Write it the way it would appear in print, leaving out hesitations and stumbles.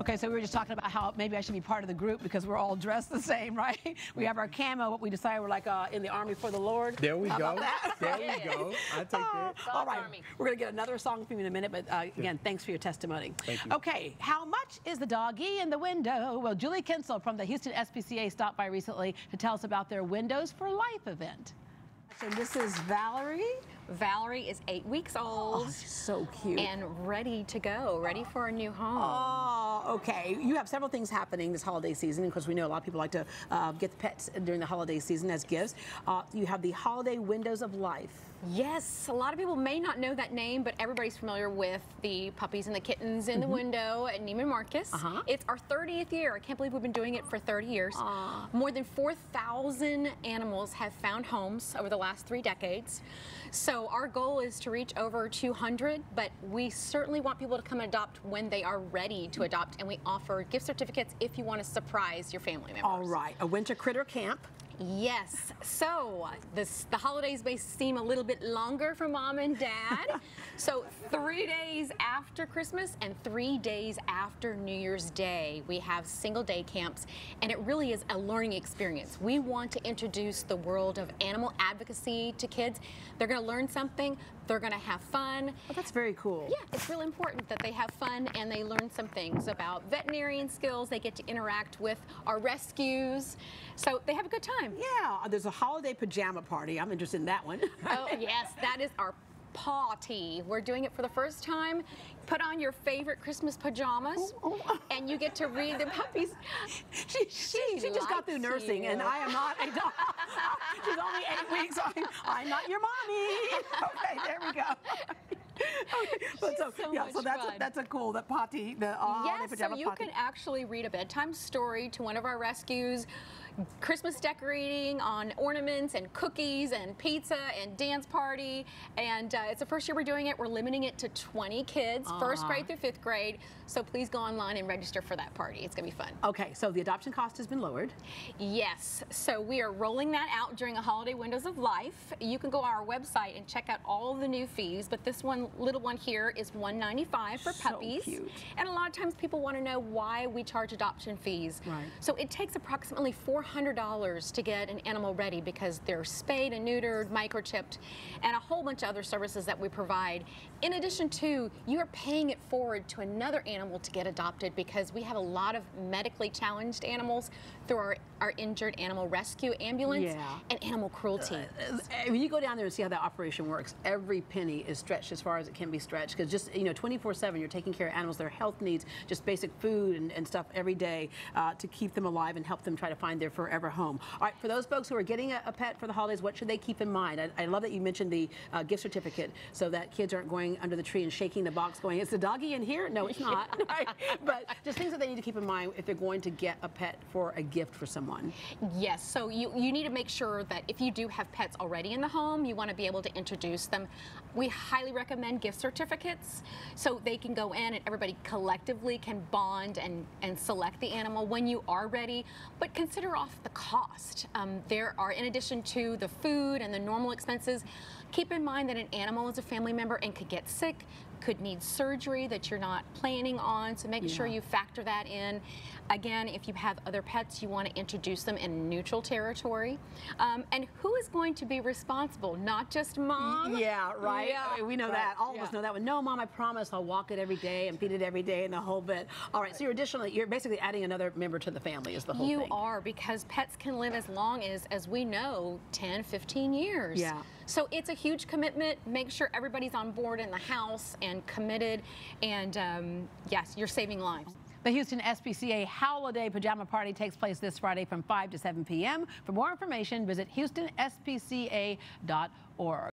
Okay, so we were just talking about how maybe I should be part of the group because we're all dressed the same, right? We have our camo, but we decided we're like in the Army for the Lord. There we go. There we go. I take it. All right, we're going to get another song from you in a minute, but again, thanks for your testimony. Thank you. Okay, how much is the doggy in the window? Well, Julie Kuenstle from the Houston SPCA stopped by recently to tell us about their Windows for Life event. And this is Valerie. Valerie is 8 weeks old. Oh, she's so cute. And ready to go, ready for a new home. Oh, okay. You have several things happening this holiday season, because we know a lot of people like to get the pets during the holiday season as gifts. You have the Holiday Windows of Life. Yes, a lot of people may not know that name, but everybody's familiar with the puppies and the kittens in the window at Neiman Marcus. It's our 30th year. I can't believe we've been doing it for 30 years. More than 4,000 animals have found homes over the last 3 decades. So our goal is to reach over 200, but we certainly want people to come and adopt when they are ready to adopt, and we offer gift certificates if you want to surprise your family members. All right, a winter critter camp. Yes, so the holidays may seem a little bit longer for mom and dad. So 3 days after Christmas and 3 days after New Year's Day, we have single day camps, and it really is a learning experience. We want to introduce the world of animal advocacy to kids. They're going to learn something, they're going to have fun. Oh, that's very cool. Yeah, it's really important that they have fun and they learn some things about veterinarian skills. They get to interact with our rescues, so they have a good time. Yeah, there's a holiday pajama party. I'm interested in that one. Oh, yes, that is our Paw-tea. We're doing it for the first time. Put on your favorite Christmas pajamas, and you get to read the puppies. She just got through nursing, and I am not a dog. She's only 8 weeks. I'm not your mommy. Okay, there we go. Okay, but so that's a cool Paw-tea, the yes, pajama so you party. can actually read a bedtime story to one of our rescues, Christmas decorating on ornaments and cookies and pizza and dance party, and it's the first year we're doing it. We're limiting it to 20 kids, first grade through 5th grade, so please go online and register for that party. It's gonna be fun. Okay, so the adoption cost has been lowered. Yes, so we are rolling that out during a Holiday Windows of Life. You can go on our website and check out all the new fees, but this little one here is $195 for puppies. So cute. And a lot of times people want to know why we charge adoption fees. Right. So it takes approximately $400 to get an animal ready because they're spayed and neutered, microchipped, and a whole bunch of other services that we provide. In addition to, you're paying it forward to another animal to get adopted because we have a lot of medically challenged animals through our injured animal rescue ambulance and animal cruelty. When you go down there and see how that operation works, every penny is stretched as far as it can be stretched, because just 24/7 you're taking care of animals, their health needs, just basic food and stuff every day to keep them alive and help them try to find their forever home. All right, for those folks who are getting a pet for the holidays, what should they keep in mind? I love that you mentioned the gift certificate so that kids aren't going under the tree and shaking the box going, is the doggy in here? No, it's not. Right? But just things that they need to keep in mind if they're going to get a pet for a gift for someone. Yes, so you need to make sure that if you do have pets already in the home, you want to be able to introduce them. We highly recommend gift certificates so they can go in and everybody collectively can bond and select the animal when you are ready, but consider off the cost. There are, in addition to the food and the normal expenses, keep in mind that an animal is a family member and could get sick, could need surgery that you're not planning on, so make sure you factor that in. Again, if you have other pets, you want to introduce them in neutral territory. And who is going to be responsible? Not just mom. Yeah, right. Yeah, we know that. All of us know that one. No, Mom, I promise I'll walk it every day and feed it every day and the whole bit. All right, so you're basically adding another member to the family is the whole thing. You are, because pets can live as long as we know, 10, 15 years. Yeah. So it's a huge commitment. Make sure everybody's on board in the house and committed, and yes, you're saving lives. The Houston SPCA Holiday Pajama Party takes place this Friday from 5 to 7 p.m. For more information, visit HoustonSPCA.org.